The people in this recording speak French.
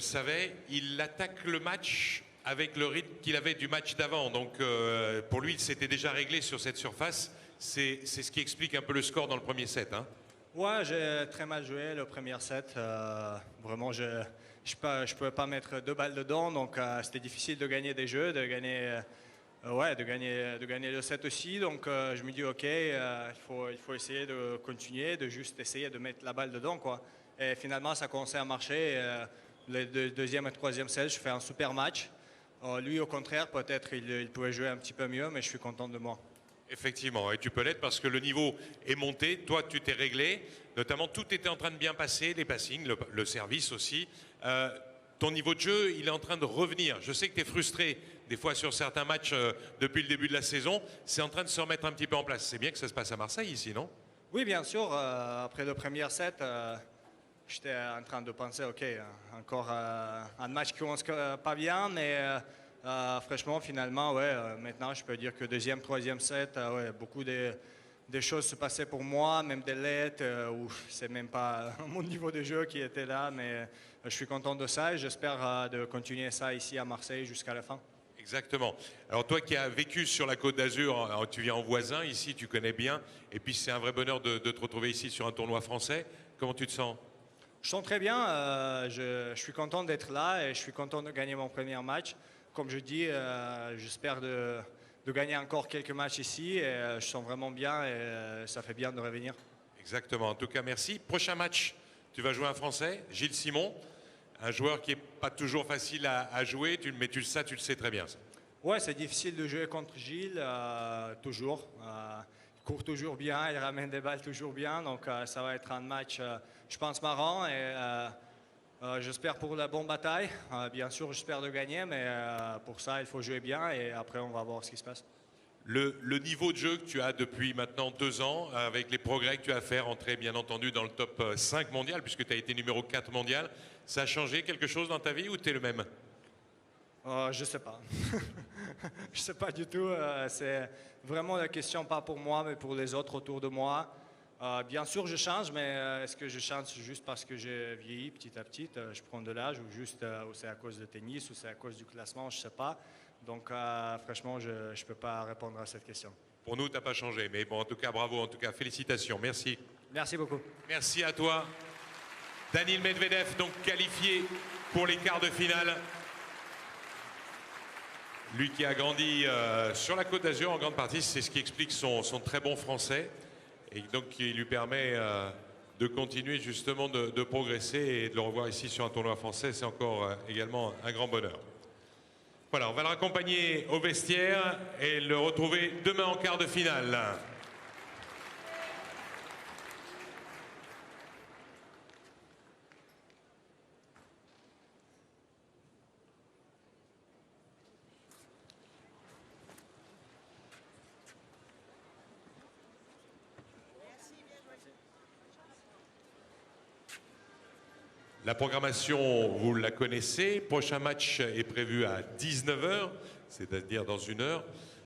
savais, il attaque le match avec le rythme qu'il avait du match d'avant. Donc pour lui, il s'était déjà réglé sur cette surface. C'est ce qui explique un peu le score dans le premier set. Hein. Ouais, j'ai très mal joué le premier set. Vraiment, je pouvais pas mettre deux balles dedans, donc c'était difficile de gagner des jeux, de gagner le set aussi. Donc je me dis ok, il faut essayer de continuer, de juste essayer de mettre la balle dedans, quoi. Et finalement, ça a commencé à marcher. Le deuxième et troisième set, je fais un super match. Lui, au contraire, peut-être il pouvait jouer un petit peu mieux, mais je suis content de moi. Effectivement, et tu peux l'être parce que le niveau est monté, toi tu t'es réglé, notamment tout était en train de bien passer, les passings, le service aussi. Ton niveau de jeu, il est en train de revenir. Je sais que tu es frustré des fois sur certains matchs depuis le début de la saison, c'est en train de se remettre un petit peu en place. C'est bien que ça se passe à Marseille ici, non? Oui, bien sûr, après le premier set, j'étais en train de penser, ok, encore un match qui commence pas bien, mais franchement, finalement, ouais, maintenant, je peux dire que deuxième, troisième set, ouais, beaucoup des choses se passaient pour moi, même des lettres, où c'est même pas mon niveau de jeu qui était là, mais je suis content de ça et j'espère de continuer ça ici à Marseille jusqu'à la fin. Exactement. Alors toi qui as vécu sur la Côte d'Azur, tu viens en voisin, ici tu connais bien, et puis c'est un vrai bonheur de te retrouver ici sur un tournoi français. Comment tu te sens? Je sens très bien, je suis content d'être là et je suis content de gagner mon premier match. Comme je dis, j'espère de gagner encore quelques matchs ici et je sens vraiment bien et ça fait bien de revenir. Exactement. En tout cas, merci. Prochain match, tu vas jouer un Français, Gilles Simon, un joueur qui n'est pas toujours facile à jouer, mais tu le sais très bien. Ça. Ouais, c'est difficile de jouer contre Gilles, toujours. Il court toujours bien, il ramène des balles toujours bien, donc ça va être un match, je pense, marrant et j'espère pour la bonne bataille. Bien sûr, j'espère de gagner, mais pour ça, il faut jouer bien et après, on va voir ce qui se passe. Le niveau de jeu que tu as depuis maintenant 2 ans, avec les progrès que tu as fait, rentrer bien entendu dans le top 5 mondial, puisque tu as été numéro 4 mondial, ça a changé quelque chose dans ta vie ou tu es le même? Je sais pas. Je sais pas du tout. C'est vraiment la question, pas pour moi, mais pour les autres autour de moi. Bien sûr, je change, mais est-ce que je change juste parce que j'ai vieilli petit à petit, je prends de l'âge, ou juste ou c'est à cause de tennis, ou c'est à cause du classement, je sais pas. Donc, franchement, je ne peux pas répondre à cette question. Pour nous, tu n'as pas changé, mais bon, en tout cas, bravo, en tout cas, félicitations, merci. Merci beaucoup. Merci à toi. Daniil Medvedev, donc qualifié pour les quarts de finale. Lui qui a grandi sur la Côte d'Azur en grande partie, c'est ce qui explique son très bon français et donc qui lui permet de continuer justement de progresser et de le revoir ici sur un tournoi français, c'est encore également un grand bonheur. Voilà, on va le raccompagner au vestiaire et le retrouver demain en quart de finale. La programmation, vous la connaissez. Prochain match est prévu à 19 h, c'est-à-dire dans 1 heure.